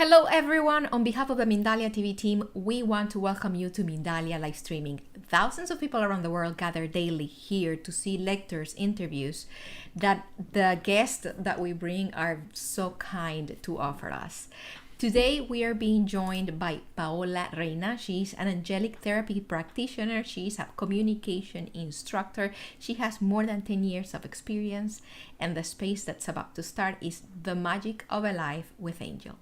Hello everyone, on behalf of the Mindalia TV team, we want to welcome you to Mindalia live streaming. Thousands of people around the world gather daily here to see lectures, interviews that the guests that we bring are so kind to offer us. Today we are being joined by Paola Reyna. She's an angelic therapy practitioner. She's a communication instructor. She has more than 10 years of experience, and the space that's about to start is The Magic of a Life with Angels.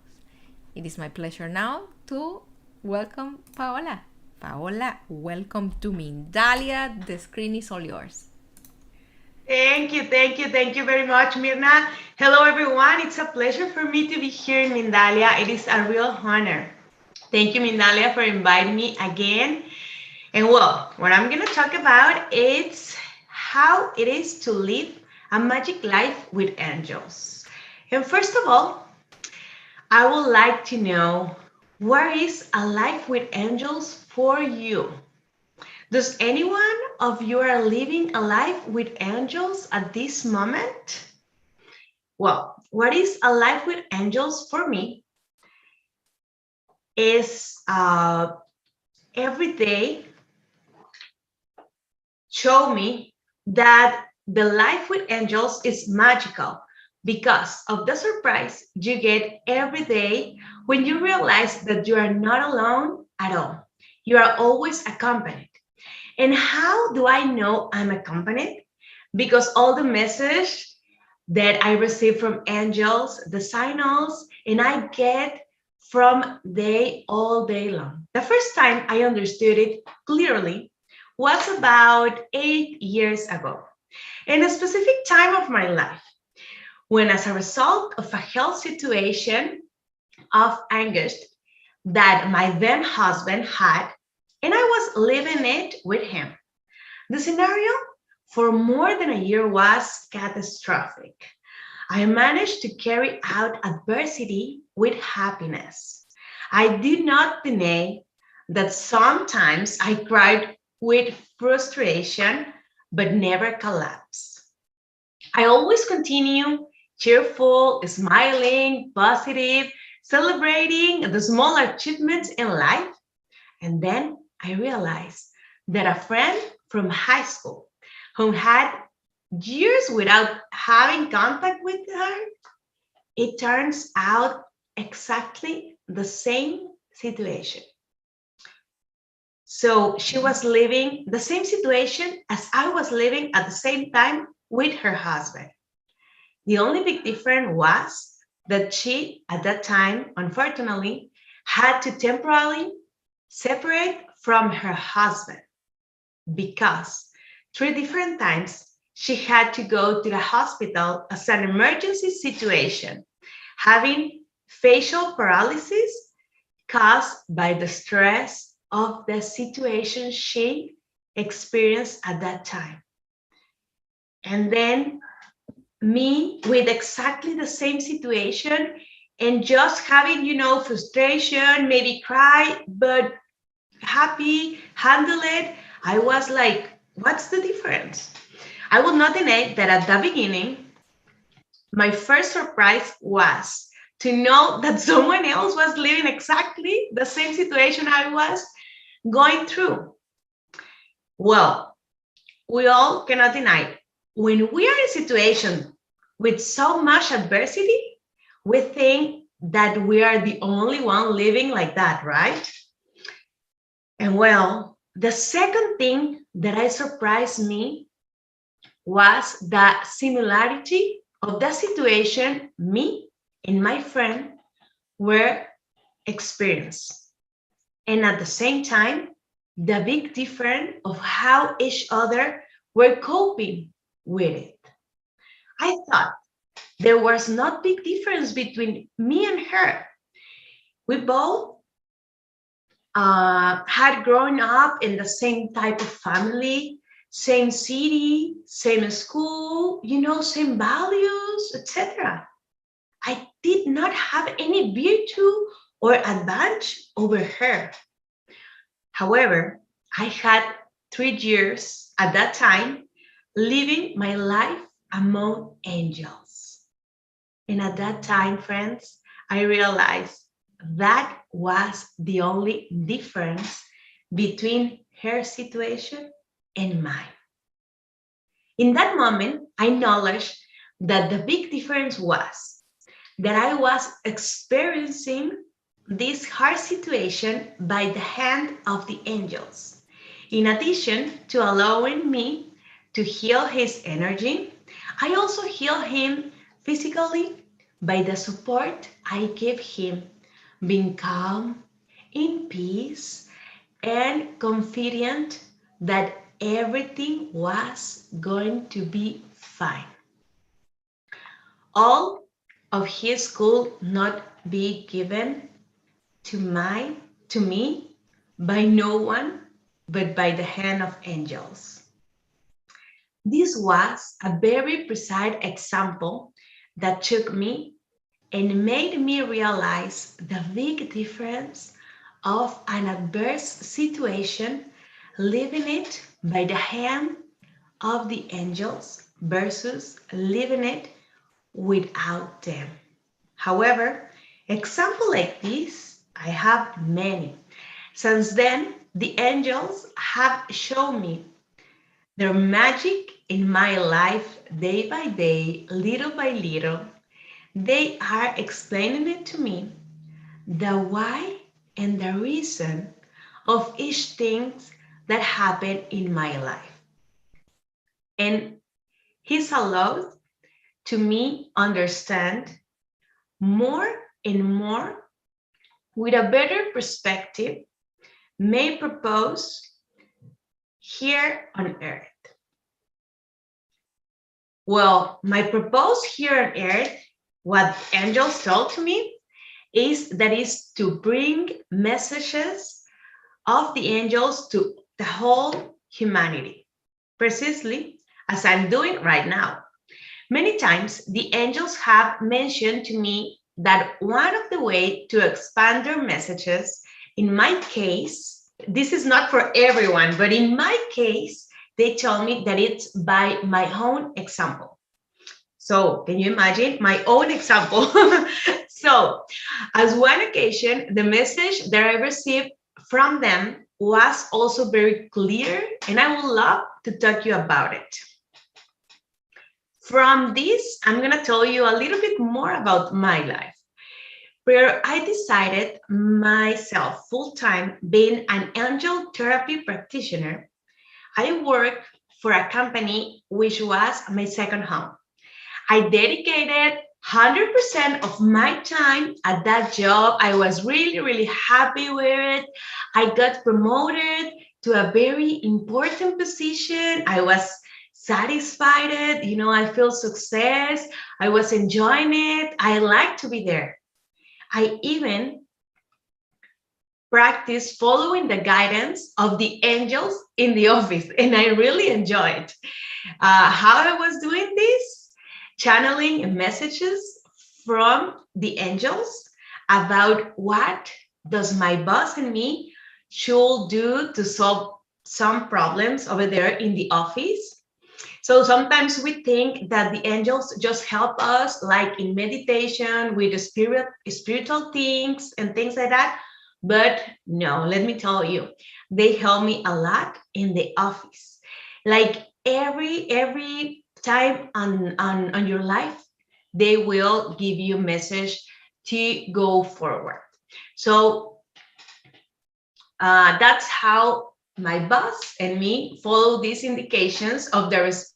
It is my pleasure now to welcome Paola. Paola, welcome to Mindalia. The screen is all yours. Thank you very much, Mirna. Hello, everyone. It's a pleasure for me to be here in Mindalia. It is a real honor. Thank you, Mindalia, for inviting me again. And well, what I'm going to talk about is how it is to live a magic life with angels. And first of all, I would like to know, what is a life with angels for you? Does anyone of you are living a life with angels at this moment? Well, what is a life with angels for me is every day show me that the life with angels is magical because of the surprise you get every day when you realize that you are not alone at all. You are always accompanied. And how do I know I'm accompanied? Because all the message that I receive from angels, the signals, and I get from they all day long. The first time I understood it clearly was about 8 years ago, in a specific time of my life, when as a result of a health situation of angst that my then husband had, and I was living it with him. The scenario for more than a year was catastrophic. I managed to carry out adversity with happiness. I did not deny that sometimes I cried with frustration, but never collapsed. I always continue cheerful, smiling, positive, celebrating the small achievements in life. And then I realized that a friend from high school who had years without having contact with her, it turns out exactly the same situation. So she was living the same situation as I was living at the same time with her husband. The only big difference was that she, at that time, unfortunately, had to temporarily separate from her husband because 3 different times she had to go to the hospital as an emergency situation, having facial paralysis caused by the stress of the situation she experienced at that time. And then me with exactly the same situation and just having, frustration, maybe cry, but happy, handle it. I was like, what's the difference? I will not deny that at the beginning, my first surprise was to know that someone else was living exactly the same situation I was going through. Well, we all cannot deny, when we are in a situation with so much adversity, we think that we are the only one living like that, right? And well, the second thing that I surprised me was the similarity of the situation me and my friend were experiencing. And at the same time, the big difference of how each other were coping with it. I thought there was not big difference between me and her. We both had grown up in the same type of family, same city, same school, same values, etc. I did not have any virtue or advantage over her. However, I had 3 years at that time living my life among angels. And at that time, friends, I realized that was the only difference between her situation and mine. In that moment, I acknowledged that the big difference was that I was experiencing this hard situation by the hand of the angels. In addition to allowing me to heal his energy, I also heal him physically by the support I gave him, being calm, in peace, and confident that everything was going to be fine. All of his could not be given to me by no one but by the hand of angels. This was a very precise example that took me and made me realize the big difference of an adverse situation, living it by the hand of the angels versus living it without them. However, examples like this, I have many. Since then, the angels have shown me their magic in my life day by day, little by little. They are explaining it to me, the why and the reason of each thing that happened in my life. And He's allowed to me understand more and more with a better perspective may propose here on earth. Well, my purpose here on earth, what angels told to me, is to bring messages of the angels to the whole humanity, precisely as I'm doing right now. Many times the angels have mentioned to me that one of the ways to expand their messages, in my case, this is not for everyone, but in my case, they tell me that it's by my own example. So can you imagine my own example? So as one occasion, the message that I received from them was also very clear, and I would love to talk to you about it. From this, I'm going to tell you a little bit more about my life, where I decided myself full-time being an angel therapy practitioner. I worked for a company which was my second home. I dedicated 100% of my time at that job. I was really, really happy with it. I got promoted to a very important position. I was satisfied. I feel success. I was enjoying it. I like to be there. I even practiced following the guidance of the angels in the office, and I really enjoyed how I was doing this, channeling messages from the angels about what does my boss and me should do to solve some problems over there in the office. So sometimes we think that the angels just help us like in meditation with the spiritual things and things like that. But no, let me tell you, they help me a lot in the office. Like every time on your life, they will give you a message to go forward. So that's how my boss and me follow these indications of the response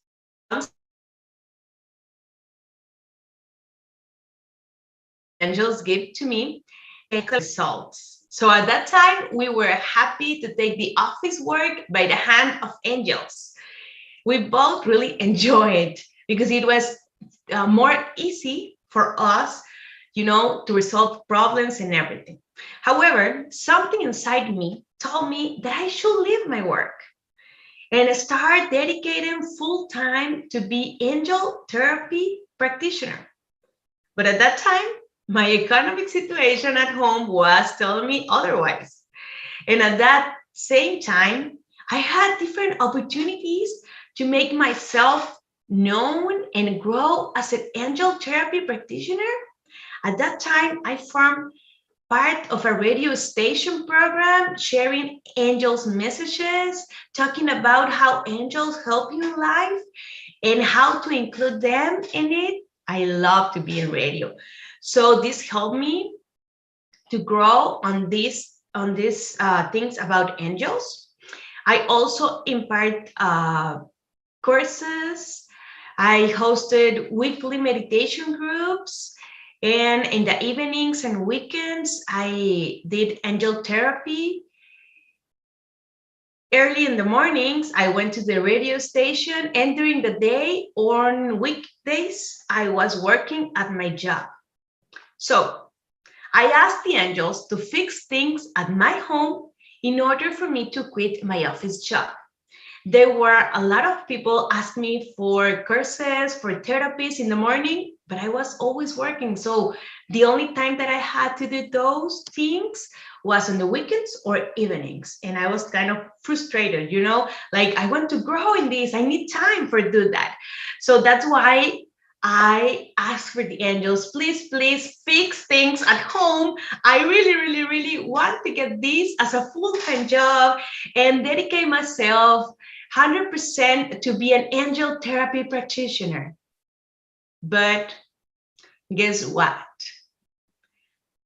angels give to me and results. So at that time, we were happy to take the office work by the hand of angels. We both really enjoyed because it was more easy for us, to resolve problems and everything. However, something inside me told me that I should leave my work and start dedicating full time to be angel therapy practitioner. But at that time, my economic situation at home was telling me otherwise. And at that same time, I had different opportunities to make myself known and grow as an angel therapy practitioner. At that time, I formed part of a radio station program, sharing angels' messages, talking about how angels help you in life and how to include them in it. I love to be in radio. So this helped me to grow on these things about angels. I also impart courses. I hosted weekly meditation groups. And in the evenings and weekends, I did angel therapy. Early in the mornings, I went to the radio station. And during the day, on weekdays, I was working at my job. So I asked the angels to fix things at my home in order for me to quit my office job. There were a lot of people asking me for courses, for therapies in the morning, but I was always working. So the only time that I had to do those things was on the weekends or evenings. And I was kind of frustrated, like I want to grow in this. I need time for do that. So that's why I asked for the angels, please, please fix things at home. I really, really, really want to get this as a full-time job and dedicate myself 100% to be an angel therapy practitioner. But guess what?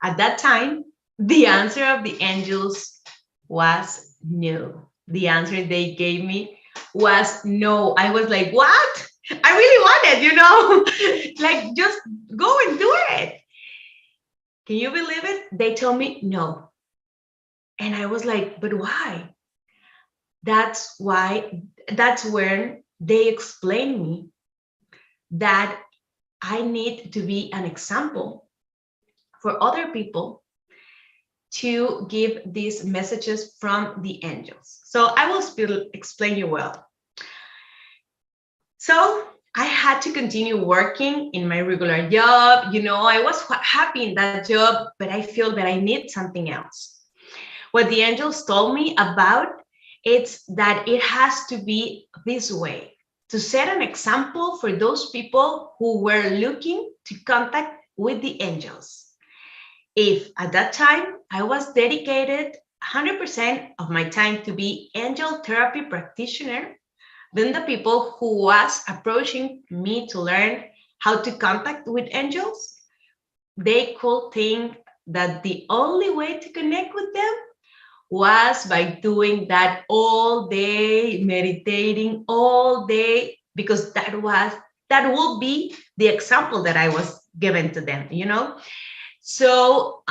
At that time, the answer of the angels was no. The answer they gave me was no. I was like, what? I really want it, like just go and do it. Can you believe it? They told me no. And I was like, but why? That's when they explained me that I need to be an example for other people to give these messages from the angels. So I will explain you well. So I had to continue working in my regular job. I was happy in that job, but I feel that I need something else. What the angels told me about, it's that it has to be this way, to set an example for those people who were looking to contact with the angels. If at that time I was dedicated 100% of my time to be angel therapy practitioner, then the people who was approaching me to learn how to contact with angels, they could think that the only way to connect with them was by doing that all day, meditating all day, because that will be the example that I was given to them, So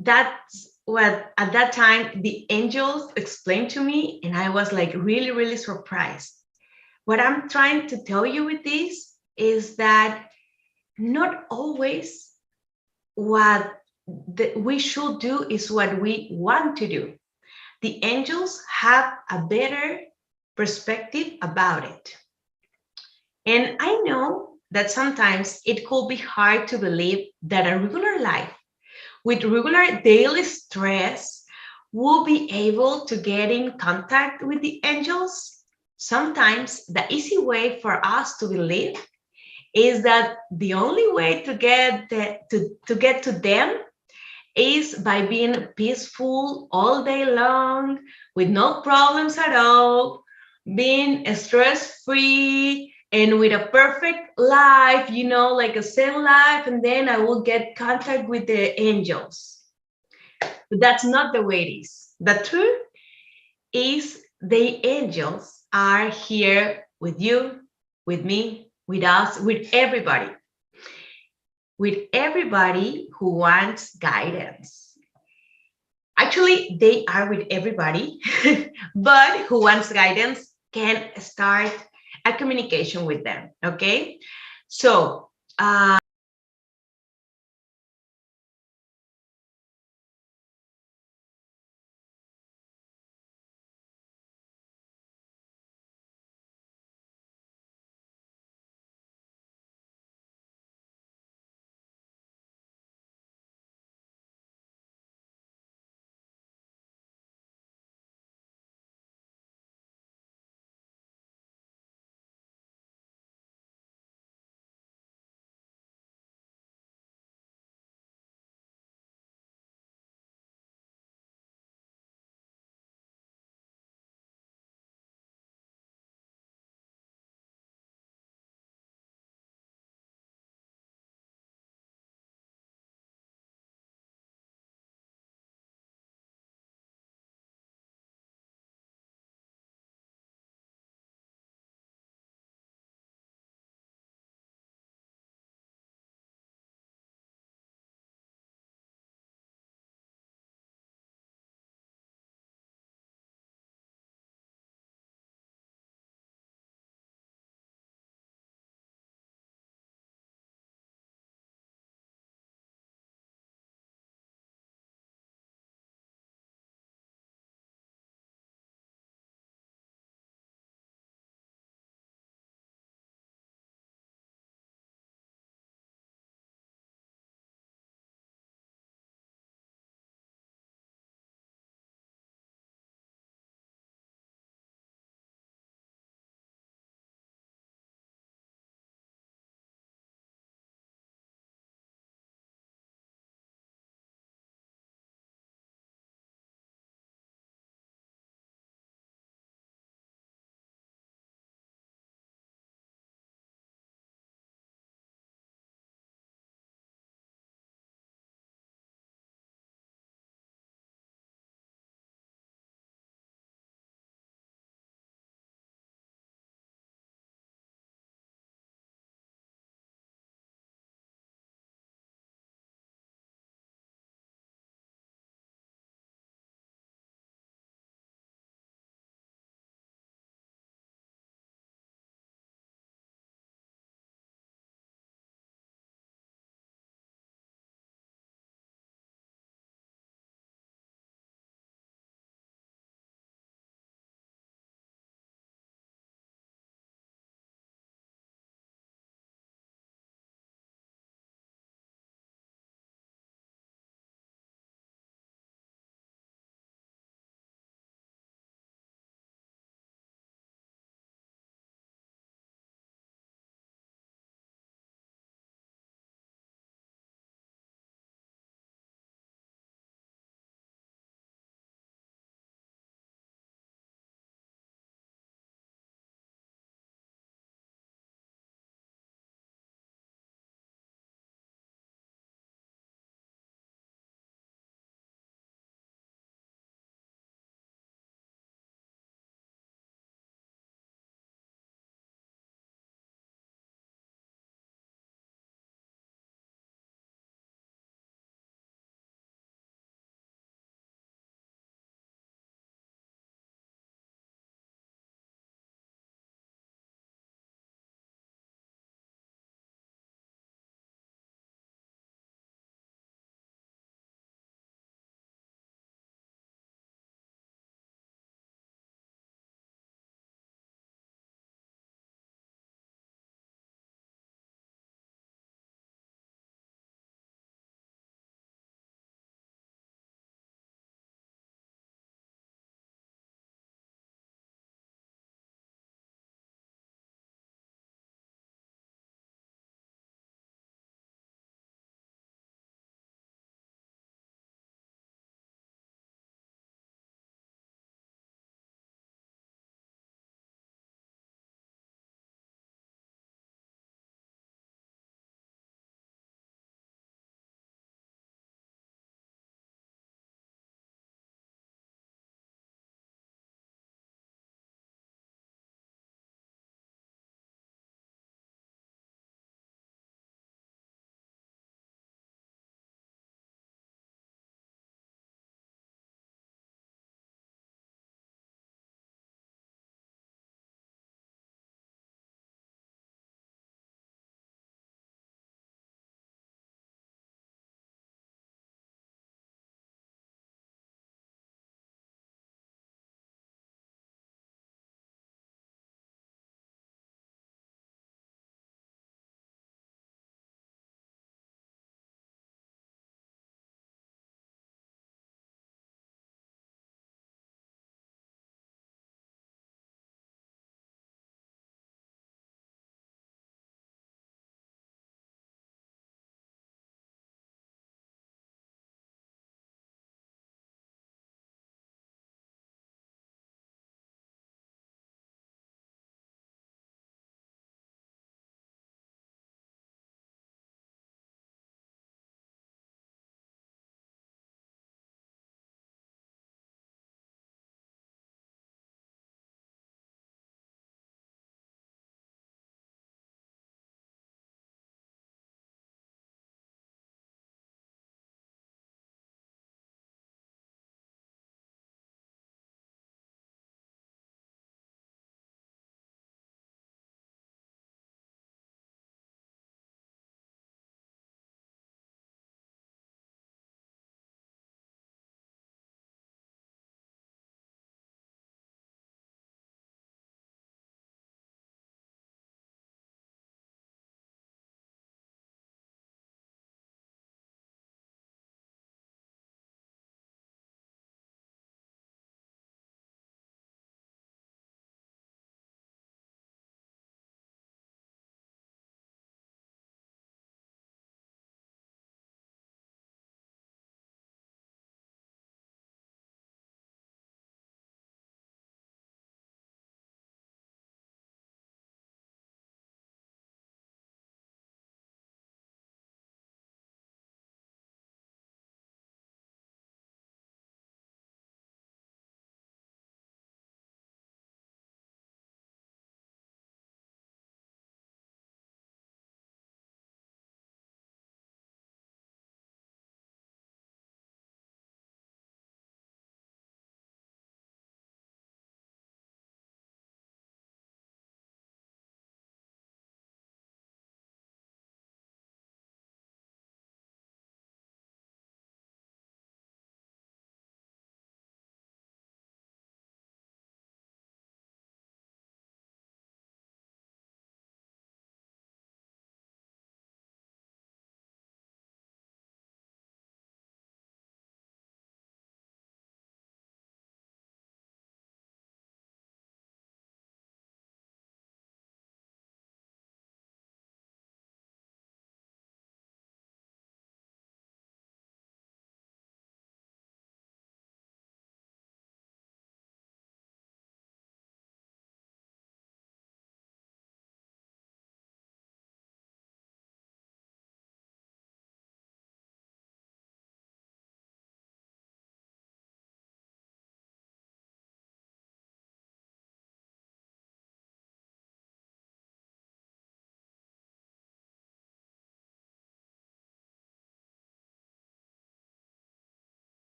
that's what at that time the angels explained to me, and I was like really, really surprised. What I'm trying to tell you with this is that not always what we should do is what we want to do. The angels have a better perspective about it. And I know that sometimes it could be hard to believe that a regular life with regular daily stress will be able to get in contact with the angels. Sometimes the easy way for us to believe is that the only way to get to them is by being peaceful all day long, with no problems at all, being stress-free, and with a perfect life, like a Zen life, and then I will get contact with the angels. But that's not the way it is. The truth is the angels are here with you, with me, with us, with everybody who wants guidance. Actually, they are with everybody, but who wants guidance can start a communication with them, okay? So,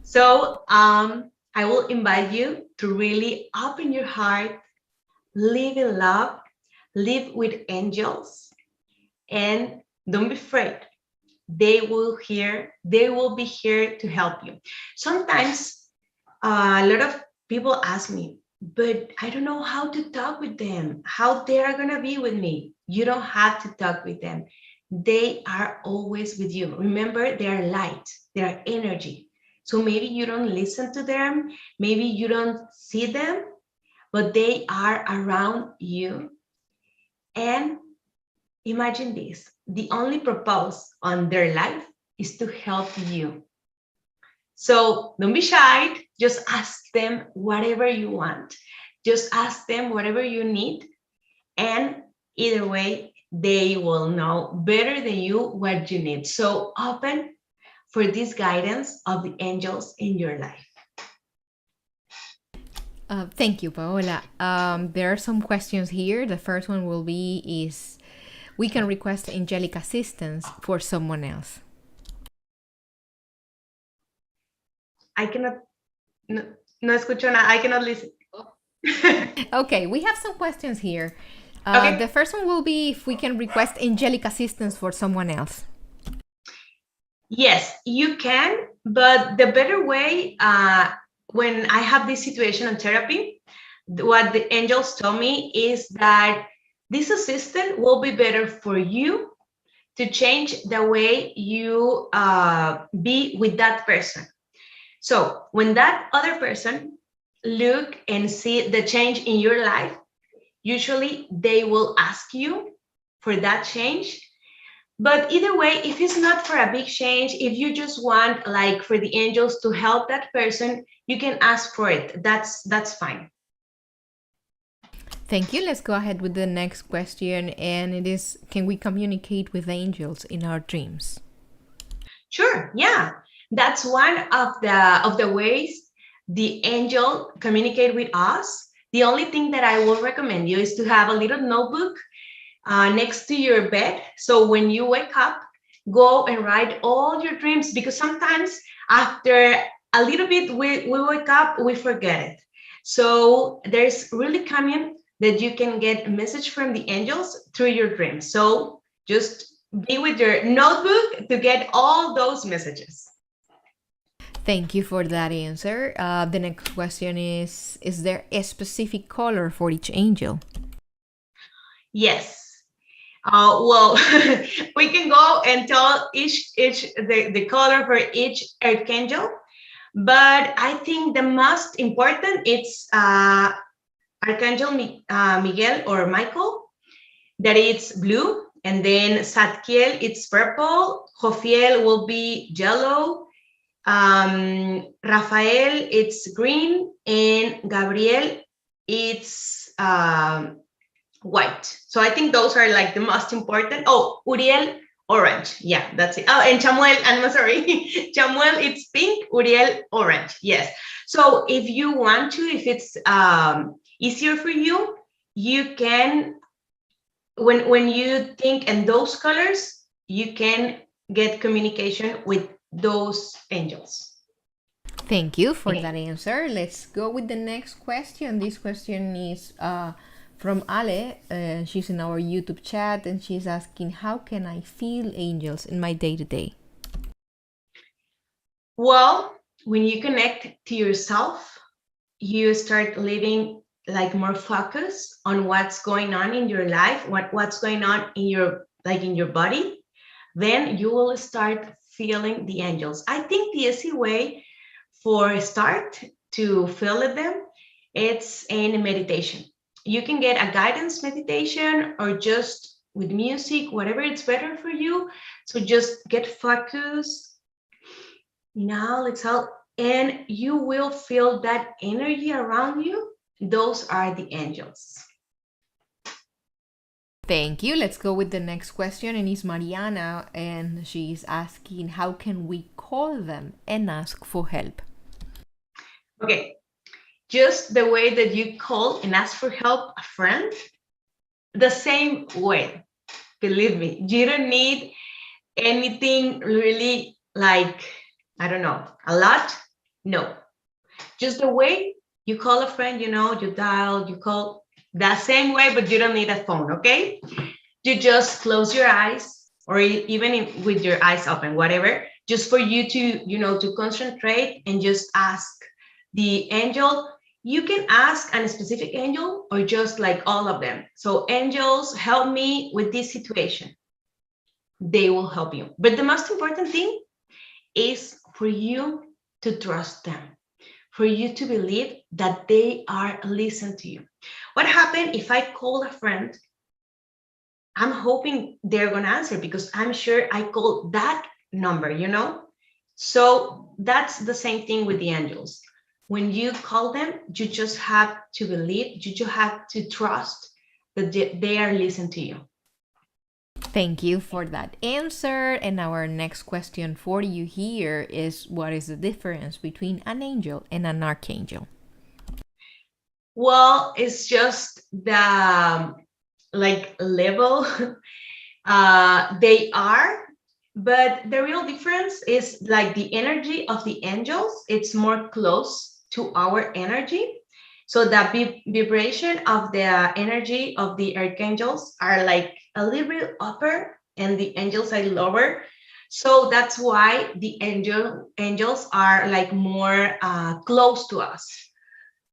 So I will invite you to really open your heart, live in love, live with angels, and don't be afraid. They will be here to help you. Sometimes a lot of people ask me, but I don't know how to talk with them, how they are going to be with me. You don't have to talk with them. They are always with you. Remember, they are light, they are energy. So maybe you don't listen to them, maybe you don't see them, but they are around you. And imagine this, the only purpose on their life is to help you. So don't be shy, just ask them whatever you want. Just ask them whatever you need. And either way, they will know better than you what you need. So open for this guidance of the angels in your life. Thank you, Paola. There are some questions here. The first one will be is we can request angelic assistance for someone else. I cannot, no escucho nada. I cannot listen. Okay, we have some questions here. Okay. The first one will be if we can request angelic assistance for someone else. Yes, you can, but the better way, when I have this situation in therapy, what the angels told me is that this assistant will be better for you to change the way you be with that person. So when that other person look and see the change in your life, usually they will ask you for that change. But either way, if it's not for a big change, if you just want like for the angels to help that person, you can ask for it. That's fine. Thank you. Let's go ahead with the next question, and it is: can we communicate with angels in our dreams? Sure, yeah. That's one of the ways the angel communicate with us. The only thing that I will recommend you is to have a little notebook next to your bed. So when you wake up, go and write all your dreams, because sometimes after a little bit we wake up, we forget it. So there's really common that you can get a message from the angels through your dreams. So just be with your notebook to get all those messages. Thank you for that answer. The next question is there a specific color for each angel? Yes. Well, we can go and tell the color for each archangel, but I think the most important it's Archangel Miguel or Michael, that it's blue, and then Zadkiel it's purple, Jofiel will be yellow, Rafael it's green, and Gabriel it's white. So I think those are like the most important. Oh, Uriel, orange. Yeah, that's it. Oh, and Chamuel, I'm sorry. Chamuel, it's pink. Uriel, orange. Yes. So if you want to, if it's easier for you, you can, when you think in those colors, you can get communication with those angels. Thank you for that answer. Let's go with the next question. This question is from Ale. She's in our YouTube chat and she's asking, how can I feel angels in my day-to-day? Well, when you connect to yourself, you start living like more focus on what's going on in your life, what's going on in your body, then you will start feeling the angels. I think the easy way for a start to feel them, it's in meditation. You can get a guidance meditation or just with music, whatever it's better for you. So just get focused. Now let's help, and you will feel that energy around you. Those are the angels. Thank you. Let's go with the next question, and it's Mariana, and she's asking, how can we call them and ask for help? Okay, just the way that you call and ask for help a friend, the same way. Believe me, you don't need anything really like, I don't know, a lot. No, just the way you call a friend, you dial, you call that same way, but you don't need a phone, okay? You just close your eyes, or even with your eyes open, whatever, just for you to concentrate and just ask the angel. You can ask a specific angel or just like all of them. So angels, help me with this situation. They will help you. But the most important thing is for you to trust them, for you to believe that they are listening to you. What happened if I call a friend? I'm hoping they're going to answer because I'm sure I called that number, So that's the same thing with the angels. When you call them, you just have to believe, you just have to trust that they are listening to you. Thank you for that answer. And our next question for you here is, what is the difference between an angel and an archangel? Well, it's just the level they are, but the real difference is like the energy of the angels. It's more close to our energy. So the vibration of the energy of the archangels are like a little bit upper and the angels are lower. So that's why the angels are like more close to us.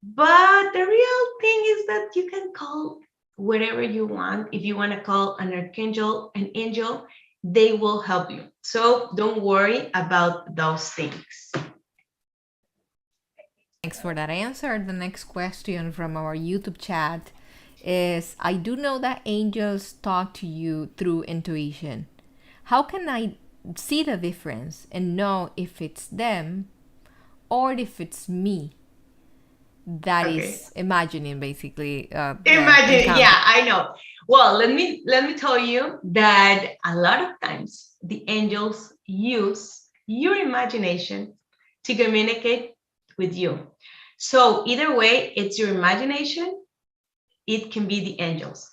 But the real thing is that you can call whatever you want. If you want to call an archangel, an angel, they will help you. So don't worry about those things. Thanks for that answer. The next question from our YouTube chat is, I do know that angels talk to you through intuition. How can I see the difference and know if it's them or if it's me that is imagining, basically? Imagine, yeah, I know. Well, let me tell you that a lot of times the angels use your imagination to communicate with you. So either way, it's your imagination, it can be the angels.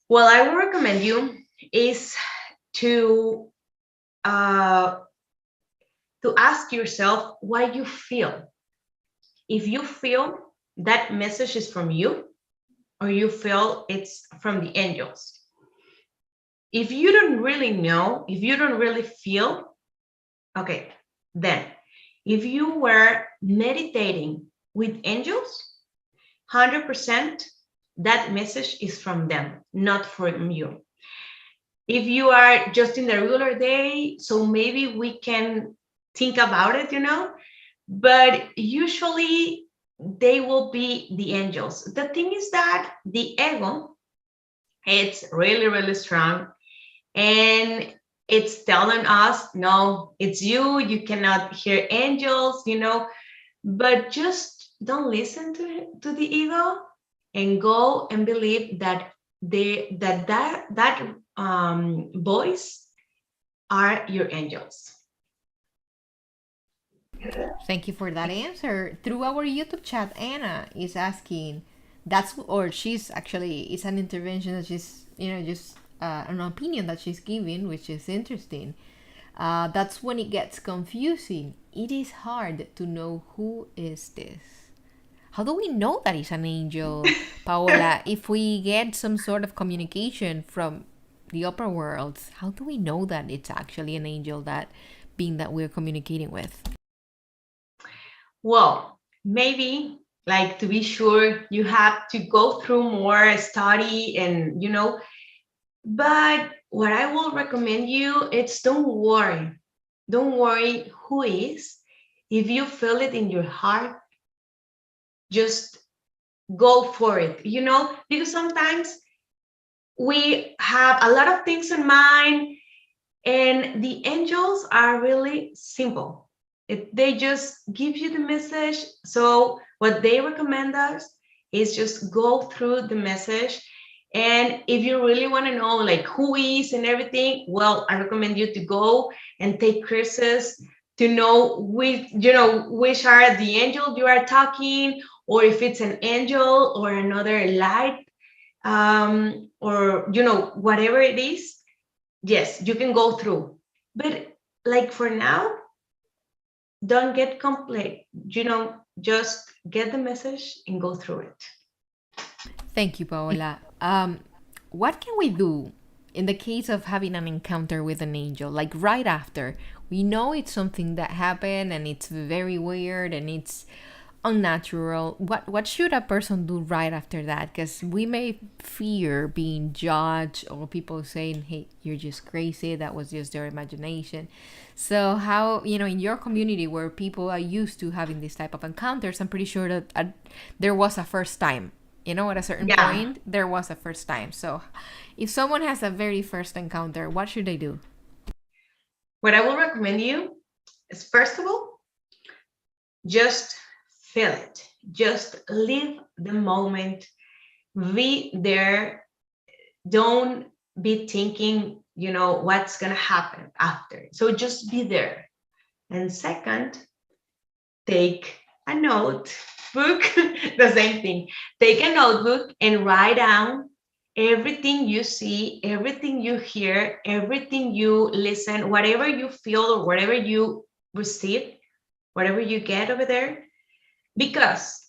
What I will recommend you is to ask yourself what you feel. If you feel that message is from you, or you feel it's from the angels. If you don't really know, if you don't really feel, okay, then if you were meditating with angels, 100% that message is from them, not from you. If you are just in the regular day, so maybe we can think about it, but usually they will be the angels. The thing is that the ego, it's really, really strong, and it's telling us, no, it's you cannot hear angels, but just don't listen to the ego and go and believe that that voice are your angels. Thank you for that answer. Through our YouTube chat, Anna is asking, she's actually, it's an intervention that she's, just an opinion that she's giving, which is interesting. That's when it gets confusing. It is hard to know who is this. How do we know that it's an angel, Paola? If we get some sort of communication from the upper worlds, how do we know that it's actually an angel, that being that we're communicating with? Well, maybe like to be sure you have to go through more study and but what I will recommend you is don't worry who is. If you feel it in your heart, just go for it, because sometimes we have a lot of things in mind, and the angels are really simple. They just give you the message. So what they recommend us is just go through the message. And if you really want to know like who is and everything, well, I recommend you to go and take courses to know which are the angels you are talking, or if it's an angel or another light, or whatever it is. Yes, you can go through. But like for now, don't get complete, just get the message and go through it. Thank you, Paola. What can we do in the case of having an encounter with an angel, like right after? We know it's something that happened and it's very weird and it's unnatural. What should a person do right after that? Because we may fear being judged or people saying, hey, you're just crazy, that was just their imagination. So how, in your community where people are used to having this type of encounters, I'm pretty sure that there was a first time. At a certain point there was a first time. So if someone has a very first encounter, what should they do? What I will recommend you is, first of all, just feel it. Just live the moment. Be there. Don't be thinking, what's going to happen after. So just be there. And second, take a notebook, the same thing. Take a notebook and write down everything you see, everything you hear, everything you listen, whatever you feel or whatever you receive, whatever you get over there. Because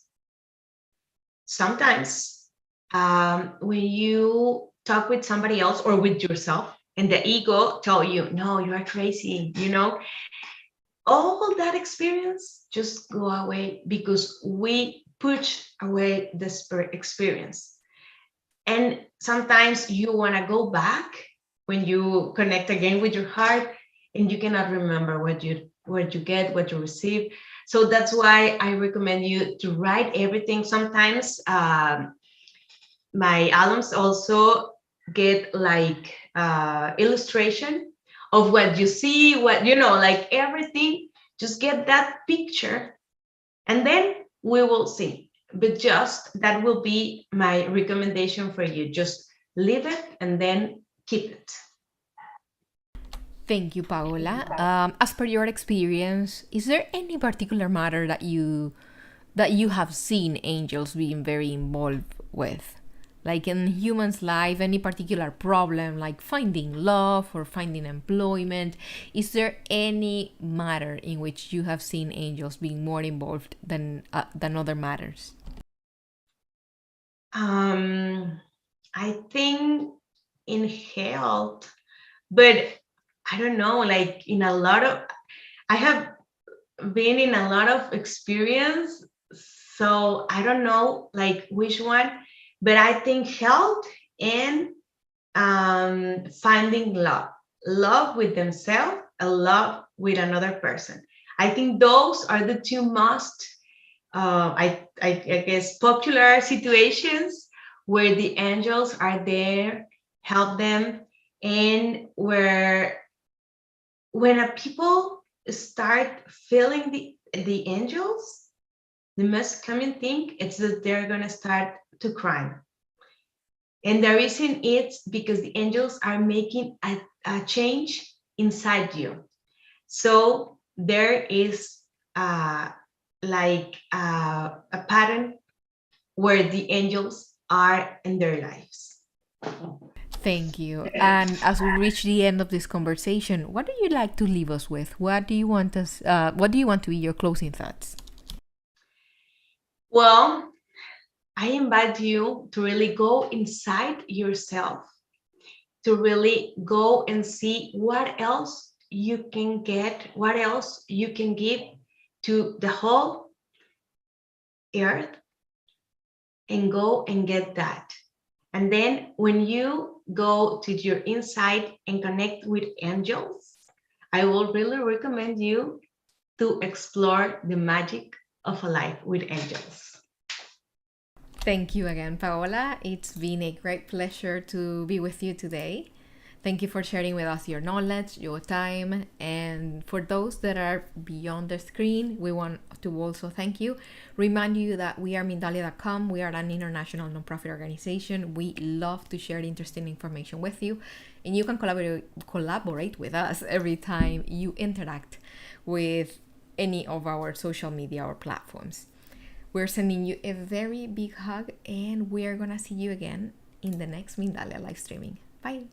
sometimes when you talk with somebody else or with yourself and the ego tell you, no, you are crazy, all that experience just go away because we push away the spirit experience. And sometimes you want to go back when you connect again with your heart and you cannot remember what you get, what you receive. So that's why I recommend you to write everything. Sometimes my alums also get like illustration of what you see, what like everything. Just get that picture and then we will see. But just that will be my recommendation for you. Just leave it and then keep it. Thank you, Paola. As per your experience, is there any particular matter that you have seen angels being very involved with? Like in humans' life, any particular problem, like finding love or finding employment? Is there any matter in which you have seen angels being more involved than other matters? I think in health, but I don't know, like I have been in a lot of experience, so I don't know like which one, but I think health and finding love with themselves and love with another person. I think those are the two most I guess popular situations where the angels are there, help them, and where when a people start feeling the angels, the most common thing is that they're gonna start to cry. And the reason it's because the angels are making a change inside you. So there is a pattern where the angels are in their lives. Thank you. And as we reach the end of this conversation, what do you like to leave us with? What do you want us? What do you want to be your closing thoughts? Well, I invite you to really go inside yourself, to really go and see what else you can get, what else you can give to the whole earth, and go and get that. And then when you go to your inside and connect with angels, I will really recommend you to explore the magic of a life with angels. Thank you again, Paola. It's been a great pleasure to be with you today. Thank you for sharing with us your knowledge, your time, and for those that are beyond the screen, we want to also thank you. Remind you that we are Mindalia.com. We are an international nonprofit organization. We love to share interesting information with you, and you can collaborate with us every time you interact with any of our social media or platforms. We're sending you a very big hug, and we're gonna see you again in the next Mindalia live streaming. Bye.